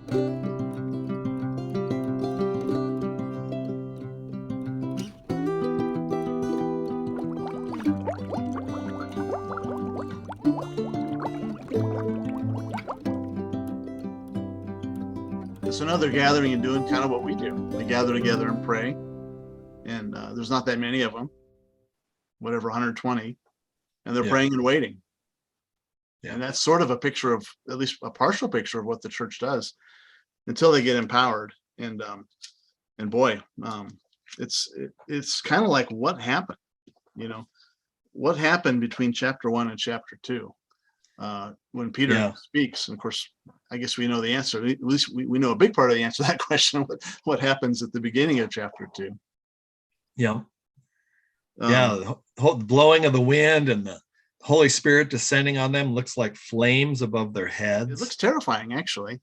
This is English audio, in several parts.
So now they're gathering and doing kind of what we do. They gather together and pray, and there's not that many of them, whatever, 120, and they're praying and waiting. Yeah. And that's sort of a picture of, at least a partial picture of what the church does until they get empowered. And boy, it's kind of like what happened, what happened between chapter 1 and chapter 2. When Peter speaks, and of course, I guess we know the answer. At least we know a big part of the answer to that question. What happens at the beginning of chapter 2? Yeah, the whole blowing of the wind and the Holy Spirit descending on them looks like flames above their heads. It looks terrifying, actually.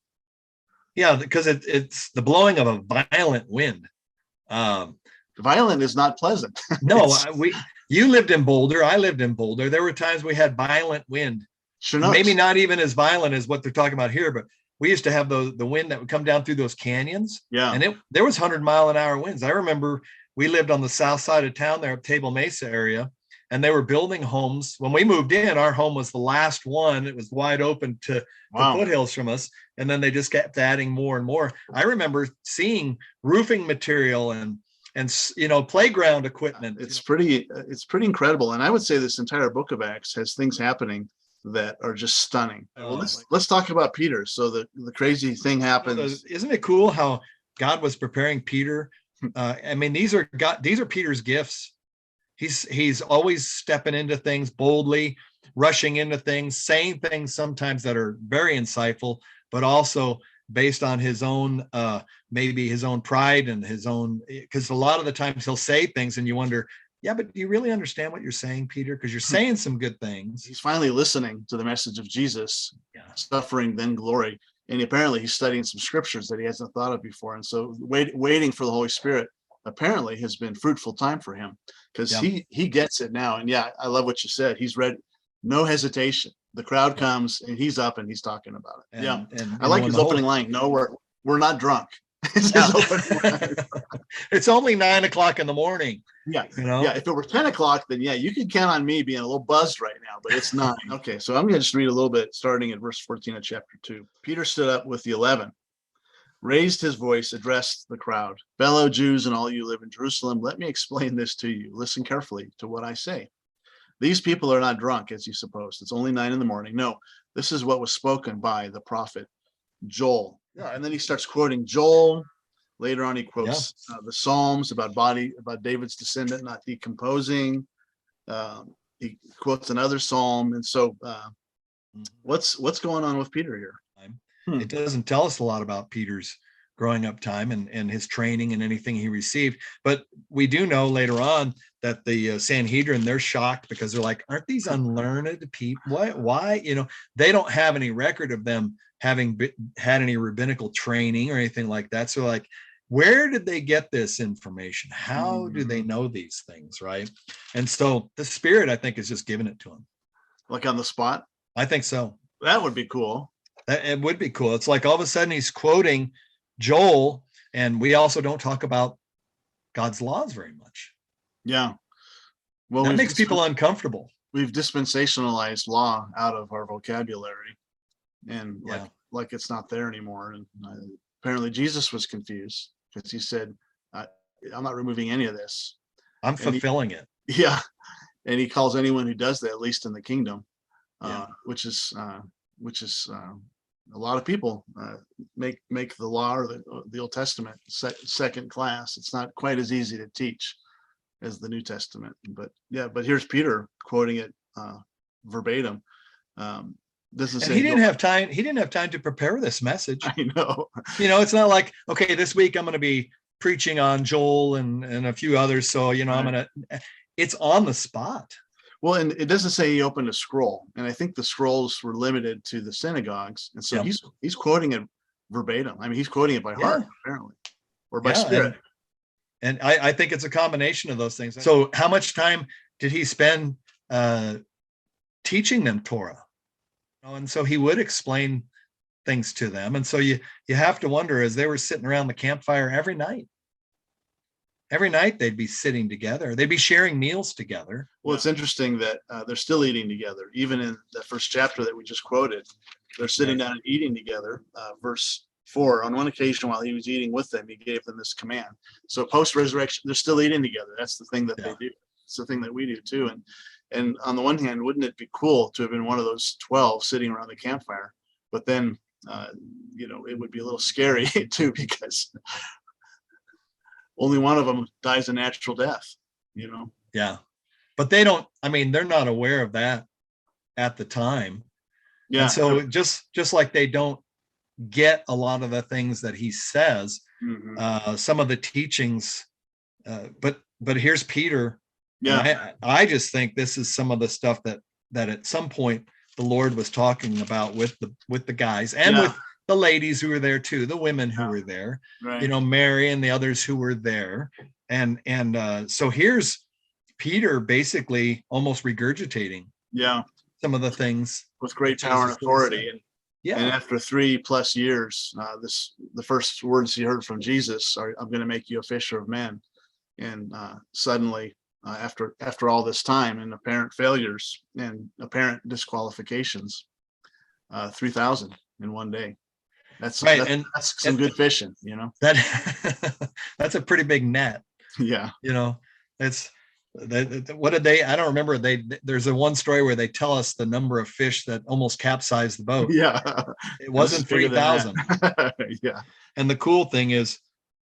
Yeah, because it's the blowing of a violent wind. Violent is not pleasant. No, you lived in Boulder. I lived in Boulder. There were times we had violent wind. Sure, maybe not even as violent as what they're talking about here, but we used to have the wind that would come down through those canyons. Yeah, and there was 100-mile-an-hour winds. I remember we lived on the south side of town there, Table Mesa area, and they were building homes. When we moved in, our home was the last one. It was wide open to the foothills from us, and then they just kept adding more and more. I remember seeing roofing material and playground equipment. It's pretty incredible. And I would say this entire book of Acts has things happening that are just stunning. Well, let's talk about Peter. So the crazy thing happens. Isn't it cool how God was preparing Peter? These are Peter's gifts. He's always stepping into things boldly, rushing into things, saying things sometimes that are very insightful, but also based on his own, maybe his own pride and his own, because a lot of the times he'll say things and you wonder, yeah, but do you really understand what you're saying, Peter? Because you're saying some good things. He's finally listening to the message of Jesus, suffering, then glory. And apparently he's studying some scriptures that he hasn't thought of before. And so waiting for the Holy Spirit apparently has been fruitful time for him, because he gets it now. And I love what you said. He's read, no hesitation. The crowd comes and he's up and he's talking about it. And I like his opening line. No, we're not drunk. It's only 9 o'clock in the morning. If it were 10 o'clock, then you could count on me being a little buzzed right now, but it's 9. Okay, so I'm going to just read a little bit starting at verse 14 of chapter 2. Peter stood up with the 11, raised his voice, addressed the crowd. Fellow Jews and all you live in Jerusalem, let me explain this to you. Listen carefully to what I say. These people are not drunk, as you supposed. It's only 9 in the morning. No, this is what was spoken by the prophet Joel. And then he starts quoting Joel. Later on, he quotes the Psalms about David's descendant not decomposing. He quotes another psalm. And so what's going on with Peter here? It doesn't tell us a lot about Peter's growing up time and his training and anything he received. But we do know later on that the Sanhedrin, they're shocked because they're like, aren't these unlearned people? Why? They don't have any record of them having had any rabbinical training or anything like that. So like, where did they get this information? How do they know these things, right? And so the Spirit, I think, is just giving it to them. Like on the spot? I think so. That would be cool. It would be cool. It's like all of a sudden he's quoting Joel, and we also don't talk about God's laws very much. Yeah. Well, that makes people uncomfortable. We've dispensationalized law out of our vocabulary, and like it's not there anymore. And apparently Jesus was confused because he said, I'm not removing any of this. I'm fulfilling it. Yeah. And he calls anyone who does that least in the kingdom, which is a lot of people make the law or the Old Testament second class. It's not quite as easy to teach as the New Testament. But here's Peter quoting it verbatim. He didn't have time. He didn't have time to prepare this message. I know. It's not like, okay, this week I'm going to be preaching on Joel and a few others. So, it's on the spot. Well, and it doesn't say he opened a scroll. And I think the scrolls were limited to the synagogues. And so he's quoting it verbatim. I mean, he's quoting it by heart, apparently, or by spirit. And I think it's a combination of those things. So how much time did he spend teaching them Torah? And so he would explain things to them. And so you have to wonder, as they were sitting around the campfire every night they'd be sitting together, they'd be sharing meals together. Well, it's interesting that they're still eating together, even in the first chapter that we just quoted. They're sitting down and eating together. Verse 4, on one occasion while he was eating with them, he gave them this command. So post-resurrection, they're still eating together. That's the thing that they do. It's the thing that we do too. And on the one hand, wouldn't it be cool to have been one of those 12 sitting around the campfire? But then, it would be a little scary too, because only one of them dies a natural death, Yeah. But they're not aware of that at the time. Yeah. And so just like they don't get a lot of the things that he says, some of the teachings, but here's Peter. Yeah. I just think this is some of the stuff that at some point the Lord was talking about with the guys and with the ladies who were there too, the women who were there, right. Mary and the others who were there. And so here's Peter basically almost regurgitating some of the things with great power and authority. And after 3+ years, the first words he heard from Jesus are, "I'm going to make you a fisher of men." And suddenly, after all this time and apparent failures and apparent disqualifications, 3,000 in one day. That's right. That's some good fishing, That that's a pretty big net. Yeah. It's what did they? I don't remember. There's a one story where they tell us the number of fish that almost capsized the boat. Yeah, it wasn't 3,000. Yeah. And the cool thing is,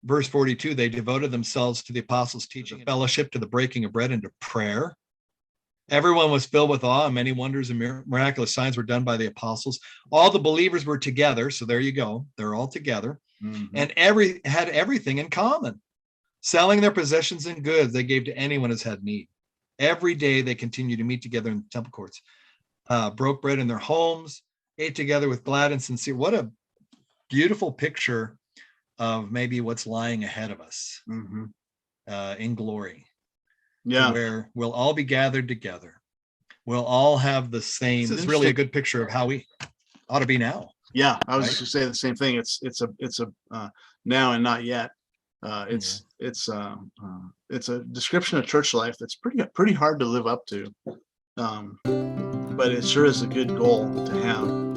verse 42, they devoted themselves to the apostles' teaching and fellowship, to the breaking of bread, and to prayer. Everyone was filled with awe, and many wonders and miraculous signs were done by the apostles. All the believers were together. So there you go. They're all together. And had everything in common. Selling their possessions and goods, they gave to anyone as had need. Every day they continued to meet together in the temple courts, broke bread in their homes, ate together with glad and sincere. What a beautiful picture of maybe what's lying ahead of us in glory. Yeah. Where we'll all be gathered together. We'll all have the same. This is really a good picture of how we ought to be now. Yeah, I was just going to say the same thing. It's a now and not yet. It's a description of church life that's pretty hard to live up to, but it sure is a good goal to have.